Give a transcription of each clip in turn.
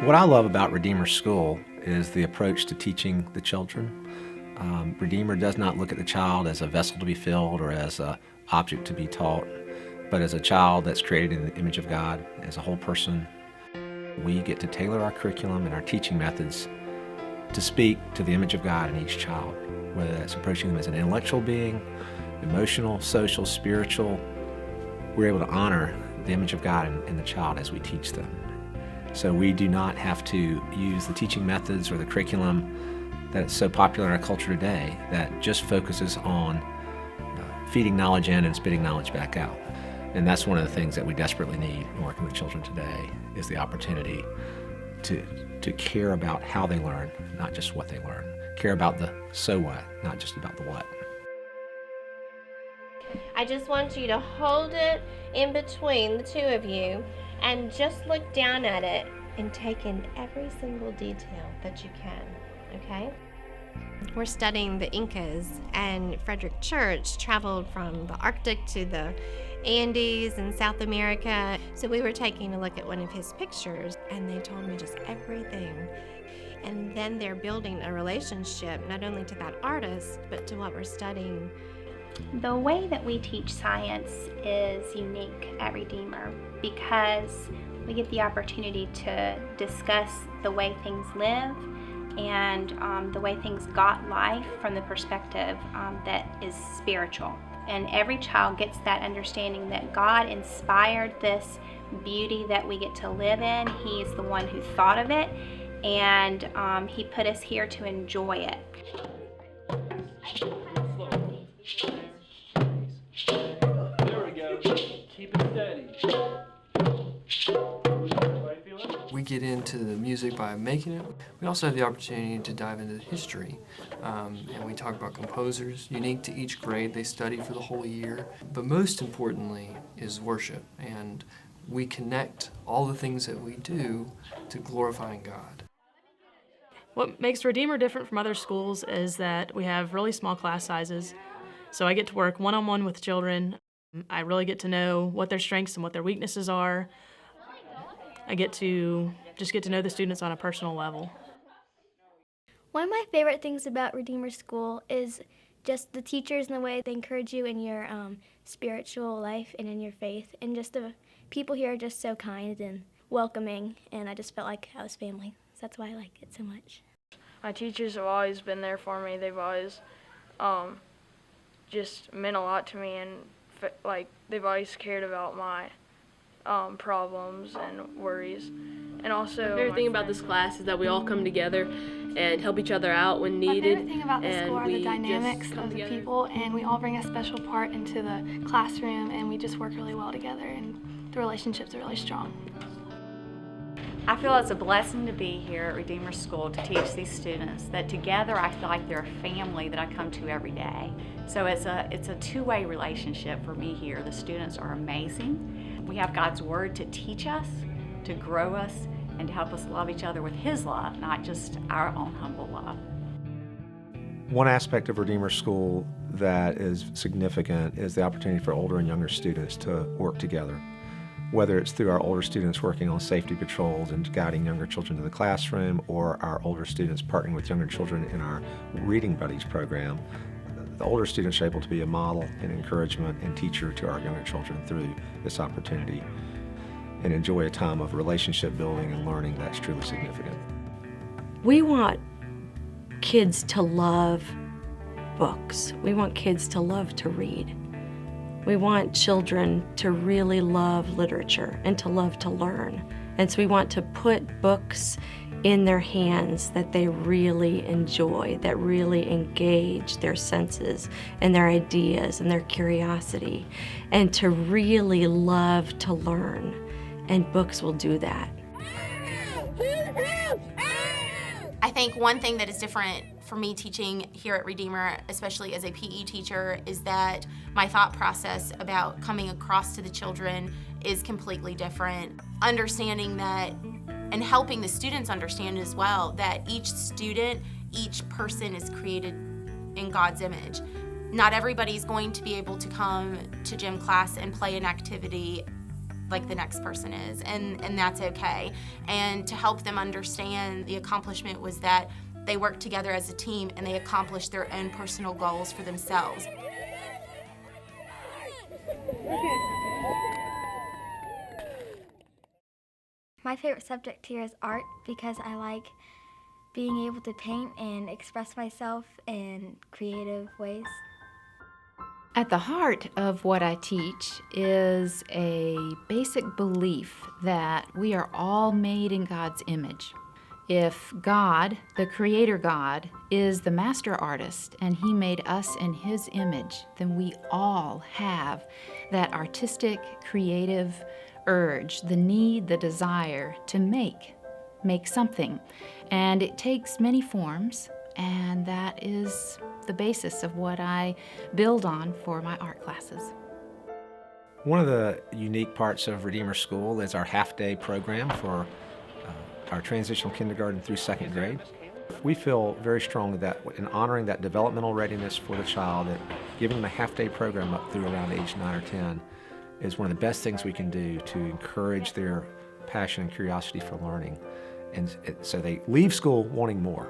What I love about Redeemer School is the approach to teaching the children. Redeemer does not look at the child as a vessel to be filled or as an object to be taught, but as a child that's created in the image of God, as a whole person. We get to tailor our curriculum and our teaching methods to speak to the image of God in each child, whether that's approaching them as an intellectual being, emotional, social, spiritual. We're able to honor the image of God in the child as we teach them. So we do not have to use the teaching methods or the curriculum that's so popular in our culture today that just focuses on feeding knowledge in and spitting knowledge back out. And that's one of the things that we desperately need in working with children today, is the opportunity to care about how they learn, not just what they learn. Care about the so what, not just about the what. I just want you to hold it in between the two of you and just look down at it and take in every single detail that you can, okay? We're studying the Incas, and Frederick Church traveled from the Arctic to the Andes in South America. So we were taking a look at one of his pictures, and they told me just everything. And then they're building a relationship, not only to that artist, but to what we're studying. The way that we teach science is unique at Redeemer because we get the opportunity to discuss the way things live and the way things got life from the perspective that is spiritual. And every child gets that understanding that God inspired this beauty that we get to live in. He's the one who thought of it, and He put us here to enjoy it. There we go. Keep it steady. We get into the music by making it. We also have the opportunity to dive into history, and we talk about composers unique to each grade. They study for the whole year. But most importantly is worship, and we connect all the things that we do to glorifying God. What makes Redeemer different from other schools is that we have really small class sizes. So I get to work one-on-one with children. I really get to know what their strengths and what their weaknesses are. I get to know the students on a personal level. One of my favorite things about Redeemer School is just the teachers and the way they encourage you in your spiritual life and in your faith. And just the people here are just so kind and welcoming, and I just felt like I was family. So that's why I like it so much. My teachers have always been there for me. They've always just meant a lot to me, and they've always cared about my problems and worries. And also, my favorite thing about this class is that we all come together and help each other out when needed. My favorite thing about this school are the dynamics of the people, and we all bring a special part into the classroom, and we just work really well together, and the relationships are really strong. I feel it's a blessing to be here at Redeemer School to teach these students, that together I feel like they're a family that I come to every day. So it's a two-way relationship for me here. The students are amazing. We have God's Word to teach us, to grow us, and to help us love each other with His love, not just our own humble love. One aspect of Redeemer School that is significant is the opportunity for older and younger students to work together. Whether it's through our older students working on safety patrols and guiding younger children to the classroom, or our older students partnering with younger children in our Reading Buddies program, the older students are able to be a model and encouragement and teacher to our younger children through this opportunity and enjoy a time of relationship building and learning that's truly significant. We want kids to love books. We want kids to love to read. We want children to really love literature and to love to learn. And so we want to put books in their hands that they really enjoy, that really engage their senses and their ideas and their curiosity, and to really love to learn. And books will do that. I think one thing that is different for me teaching here at Redeemer, especially as a PE teacher, is that my thought process about coming across to the children is completely different. Understanding that, and helping the students understand as well, that each student, each person is created in God's image. Not everybody's going to be able to come to gym class and play an activity like the next person is, and that's okay. And to help them understand the accomplishment was that they worked together as a team and they accomplished their own personal goals for themselves. My favorite subject here is art because I like being able to paint and express myself in creative ways. At the heart of what I teach is a basic belief that we are all made in God's image. If God, the Creator God, is the master artist and He made us in His image, then we all have that artistic, creative urge, the need, the desire to make something. And it takes many forms, and that is the basis of what I build on for my art classes. One of the unique parts of Redeemer School is our half-day program for our transitional kindergarten through second grade. We feel very strongly that in honoring that developmental readiness for the child, that giving them a half-day program up through around age 9 or 10 is one of the best things we can do to encourage their passion and curiosity for learning. And so they leave school wanting more.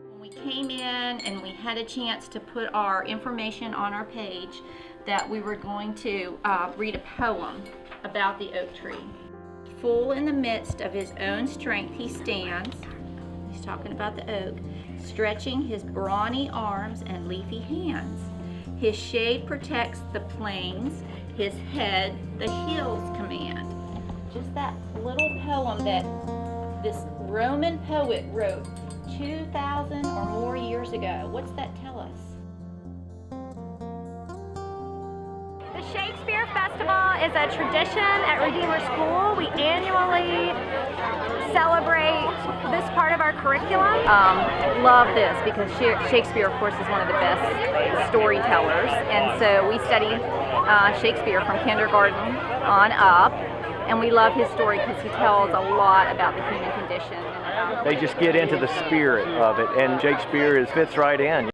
When we came in and we had a chance to put our information on our page, that we were going to read a poem about the oak tree. Full in the midst of his own strength he stands, he's talking about the oak, stretching his brawny arms and leafy hands. His shade protects the plains, his head the hills command. Just that little poem that this Roman poet wrote 2,000 or more years ago. What's that tell us? The Shakespeare Festival is a tradition at Redeemer School. We annually celebrate this part of our curriculum. Love this because Shakespeare, of course, is one of the best storytellers, and so we study Shakespeare from kindergarten on up, and we love his story because he tells a lot about the human condition. They just get into the spirit of it, and Shakespeare fits right in.